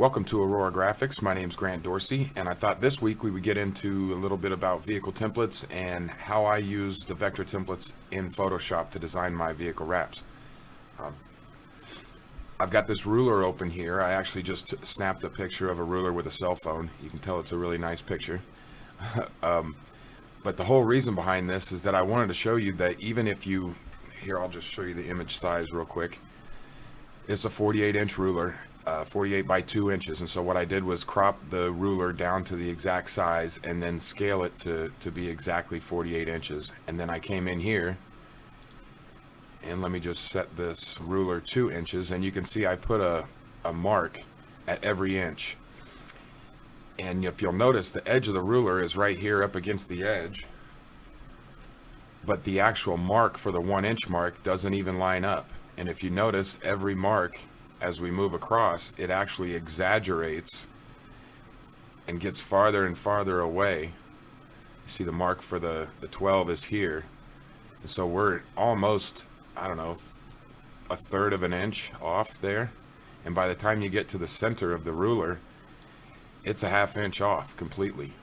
Welcome to Aurora Graphics. My name's Grant Dorsey, and I thought this week we would get into a little bit about vehicle templates and how I use the vector templates in Photoshop to design my vehicle wraps. I've got this ruler open here. I actually just snapped a picture of a ruler with a cell phone. You can tell it's a really nice picture. But the whole reason behind this is that I wanted to show you that even if you, here I'll just show you the image size real quick. It's a 48-inch ruler. 48 by 2 inches, and so what I did was crop the ruler down to the exact size and then scale it to be exactly 48 inches. And then I came in here and let me just set this ruler 2 inches, and you can see I put a mark at every inch. And if you'll notice, the edge of the ruler is right here up against the edge, but the actual mark for the 1 inch mark doesn't even line up. And if you notice, every mark as we move across, it actually exaggerates and gets farther and farther away. You see the mark for the 12 is here. And so we're almost, I don't know, a third of an inch off there. And by the time you get to the center of the ruler, it's a ½ inch off completely.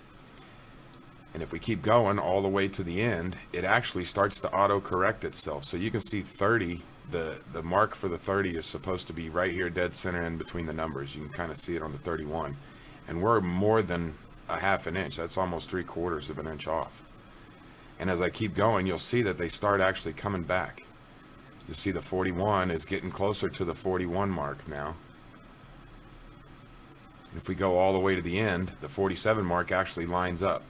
And if we keep going all the way to the end, it actually starts to auto-correct itself. So you can see 30. The mark for the 30 is supposed to be right here dead center in between the numbers. You can kind of see it on the 31, and we're more than a ½ inch. That's almost 3/4 of an inch off. And as I keep going, you'll see that they start actually coming back. You see the 41 is getting closer to the 41 mark now. If we go all the way to the end, the 47 mark actually lines up.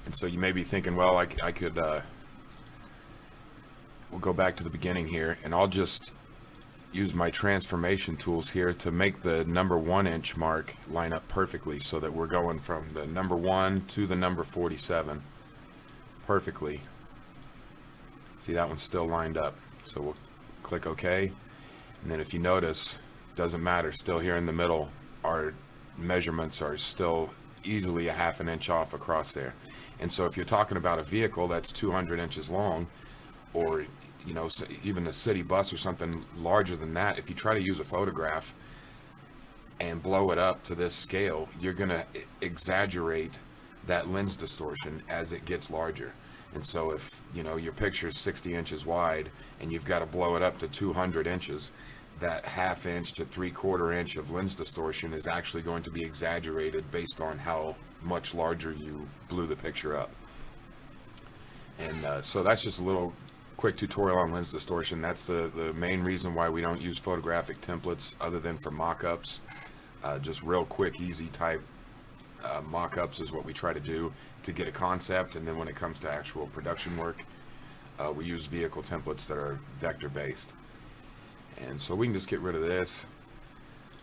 And so you may be thinking, well, I could we'll go back to the beginning here, and I'll just use my transformation tools here to make the number 1 inch mark line up perfectly, so that we're going from the number 1 to the number 47 perfectly. See, that one's still lined up. So we'll click OK, and then if you notice, doesn't matter, still here in the middle, our measurements are still easily a ½ inch off across there. And so if you're talking about a vehicle that's 200 inches long, or you know, even a city bus or something larger than that, if you try to use a photograph and blow it up to this scale, you're going to exaggerate that lens distortion as it gets larger. And so if, you know, your picture is 60 inches wide and you've got to blow it up to 200 inches, that ½ inch to 3/4 inch of lens distortion is actually going to be exaggerated based on how much larger you blew the picture up. And so that's just a little quick tutorial on lens distortion. That's the main reason why we don't use photographic templates other than for mock-ups. Just real quick, easy type mock-ups is what we try to do to get a concept, and then when it comes to actual production work, we use vehicle templates that are vector based. And so we can just get rid of this,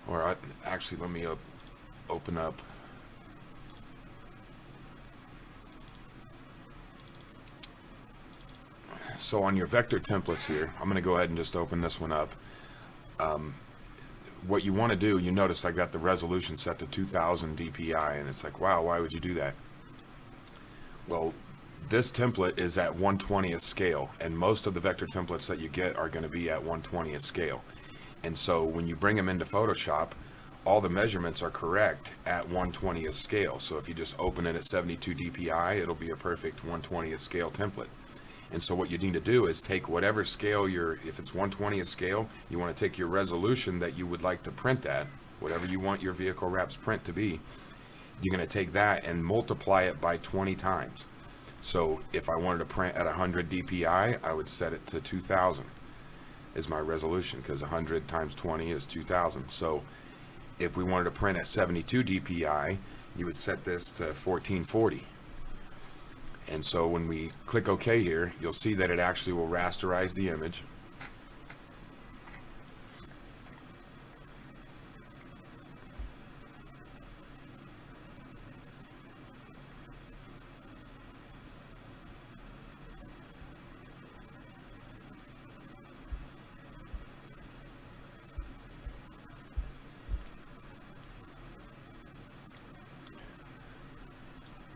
or actually let me open up So on your vector templates here, I'm going to go ahead and just open this one up. What you want to do, you notice I got the resolution set to 2000 dpi, and it's like, wow, why would you do that? Well, this template is at 1/20th scale, and most of the vector templates that you get are going to be at 1/20th scale. And so when you bring them into Photoshop, all the measurements are correct at 1/20th scale. So if you just open it at 72 dpi, it'll be a perfect 1/20th scale template. And so what you need to do is take whatever scale if it's 1/20th scale, you want to take your resolution that you would like to print at, whatever you want your vehicle wraps print to be, you're going to take that and multiply it by 20 times. So if I wanted to print at 100 dpi, I would set it to 2000 is my resolution, because 100 times 20 is 2000. So if we wanted to print at 72 dpi, you would set this to 1440. And so when we click OK here, you'll see that it actually will rasterize the image.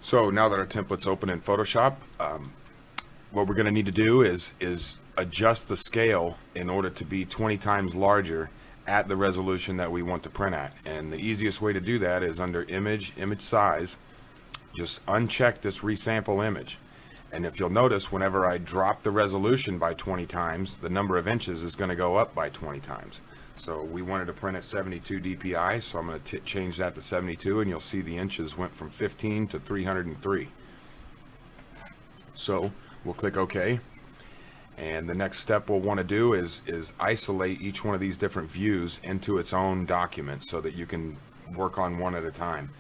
So now that our template's open in Photoshop, what we're going to need to do is adjust the scale in order to be 20 times larger at the resolution that we want to print at. And the easiest way to do that is under image size, just uncheck this resample image. And if you'll notice, whenever I drop the resolution by 20 times, the number of inches is going to go up by 20 times. So we wanted to print at 72 dpi, so I'm going to change that to 72, and you'll see the inches went from 15 to 303. So we'll click OK. And the next step we'll want to do is isolate each one of these different views into its own document so that you can work on one at a time.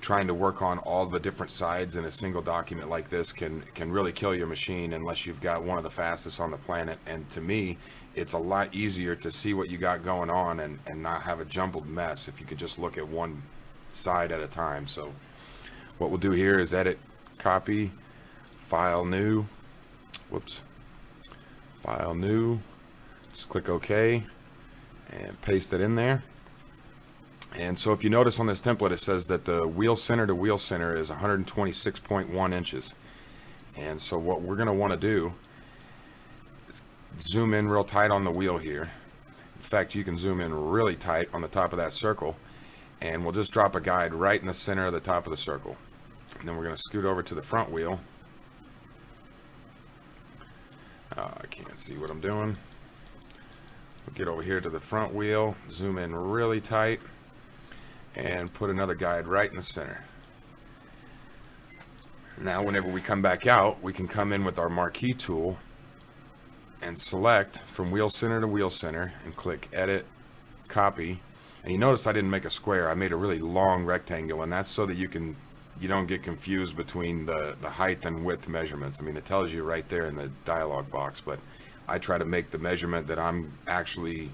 Trying to work on all the different sides in a single document like this can really kill your machine unless you've got one of the fastest on the planet. And to me, it's a lot easier to see what you got going on and not have a jumbled mess if you could just look at one side at a time. So what we'll do here is edit, copy, file new, file new, just click OK and paste it in there. And so if you notice on this template, it says that the wheel center to wheel center is 126.1 inches. And so what we're going to want to do is zoom in real tight on the wheel here. In fact, you can zoom in really tight on the top of that circle, and we'll just drop a guide right in the center of the top of the circle. And then we're going to scoot over to the front wheel. I can't see what I'm doing. We'll get over here to the front wheel, zoom in really tight, and put another guide right in the center. Now whenever we come back out, we can come in with our marquee tool and select from wheel center to wheel center and click edit, copy. And you notice I didn't make a square, I made a really long rectangle, and that's so that you don't get confused between the height and width measurements. I mean, it tells you right there in the dialog box, but I try to make the measurement that I'm actually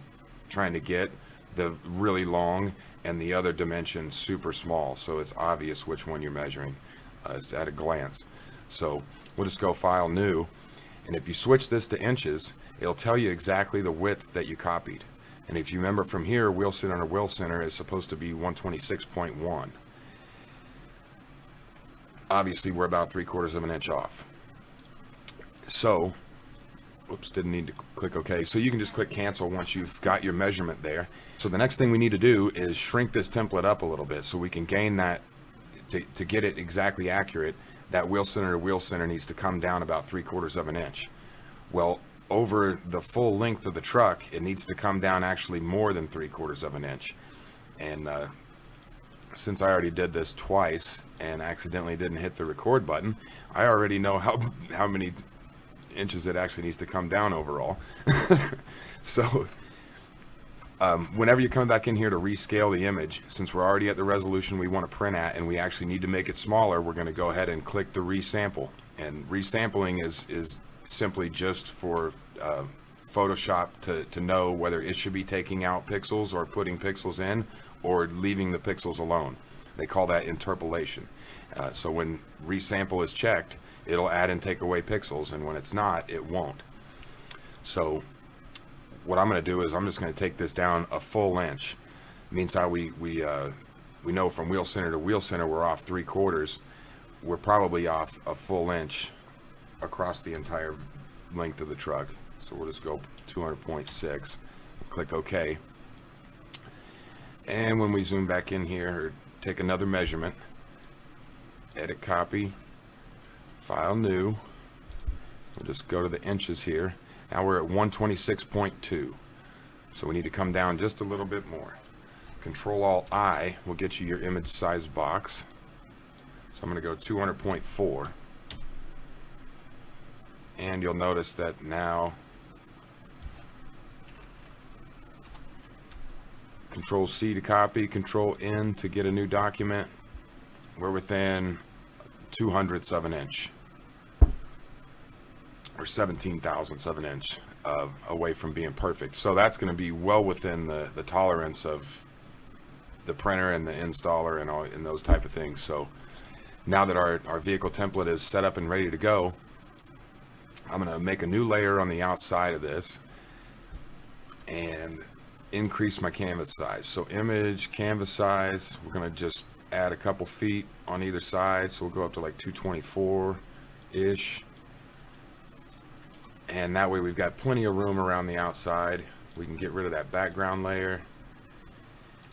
trying to get the really long and the other dimension super small, so it's obvious which one you're measuring at a glance. So we'll just go file new, and if you switch this to inches, it'll tell you exactly the width that you copied. And if you remember from here, wheel center to wheel center is supposed to be 126.1. Obviously we're about 3/4 of an inch off. So didn't need to click OK. So you can just click cancel once you've got your measurement there. So the next thing we need to do is shrink this template up a little bit so we can gain that, to get it exactly accurate, that wheel center to wheel center needs to come down about 3/4 of an inch. Well, over the full length of the truck, it needs to come down actually more than 3/4 of an inch. And since I already did this twice and accidentally didn't hit the record button, I already know how many inches it actually needs to come down overall. So whenever you come back in here to rescale the image, since we're already at the resolution we want to print at and we actually need to make it smaller, we're going to go ahead and click the resample. And resampling is simply just for Photoshop to know whether it should be taking out pixels or putting pixels in or leaving the pixels alone. They call that interpolation. So when resample is checked, it'll add and take away pixels, and when it's not, it won't. So what I'm going to do is I'm just going to take this down a full inch. Means how we know from wheel center to wheel center we're off 3/4. We're probably off a full inch across the entire length of the truck. So we'll just go 200.6 and click OK. And when we zoom back in here, or take another measurement, edit, copy, file new, we'll just go to the inches here. Now we're at 126.2, so we need to come down just a little bit more. Control-Alt-I will get you your image size box. So I'm going to go 200.4, and you'll notice that now Control-C to copy, Control-N to get a new document. We're within 200ths of an inch, or 17 thousandths of an inch away from being perfect. So that's going to be well within the tolerance of the printer and the installer and those type of things. So now that our vehicle template is set up and ready to go, I'm going to make a new layer on the outside of this and increase my canvas size. So image canvas size, we're going to just add a couple feet on either side, so we'll go up to like 224 ish, and that way we've got plenty of room around the outside. We can get rid of that background layer,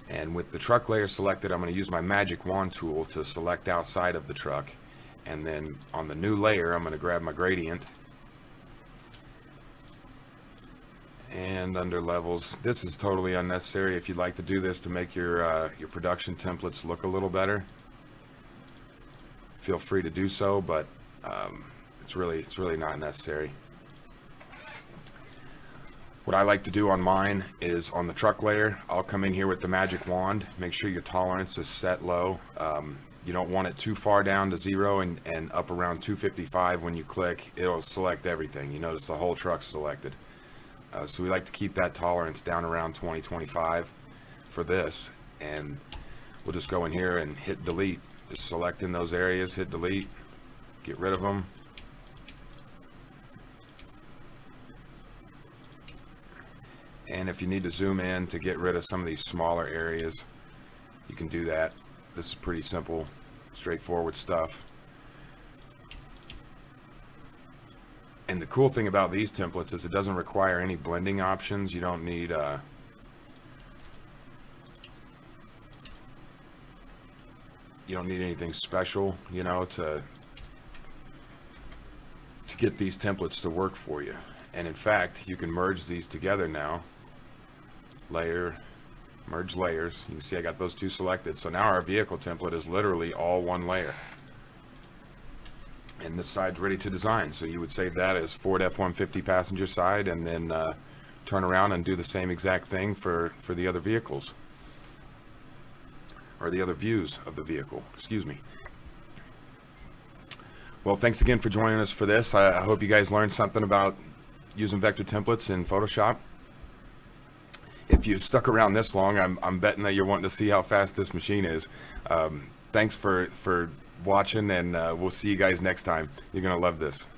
And with the truck layer selected, I'm going to use my magic wand tool to select outside of the truck. And then on the new layer, I'm going to grab my gradient. And under levels, this is totally unnecessary. If you'd like to do this to make your production templates look a little better, feel free to do so, but it's really not necessary. What I like to do on mine is on the truck layer, I'll come in here with the magic wand, make sure your tolerance is set low. You don't want it too far down to 0 and up around 255. When you click, it'll select everything. You notice the whole truck's selected. So we like to keep that tolerance down around 2025 for this. And we'll just go in here and hit delete. Just select in those areas, hit delete, get rid of them. And if you need to zoom in to get rid of some of these smaller areas, you can do that. This is pretty simple, straightforward stuff. And the cool thing about these templates is it doesn't require any blending options. You don't need anything special, you know, to get these templates to work for you. And in fact, you can merge these together now. Layer, merge layers. You can see I got those two selected. So now our vehicle template is literally all one layer. And this side's ready to design. So you would save that as Ford F-150 passenger side, and then turn around and do the same exact thing for the other vehicles, or the other views of the vehicle, excuse me. Well, thanks again for joining us for this. I hope you guys learned something about using vector templates in Photoshop. If you've stuck around this long, I'm betting that you're wanting to see how fast this machine is. Thanks for watching, and we'll see you guys next time. You're gonna love this.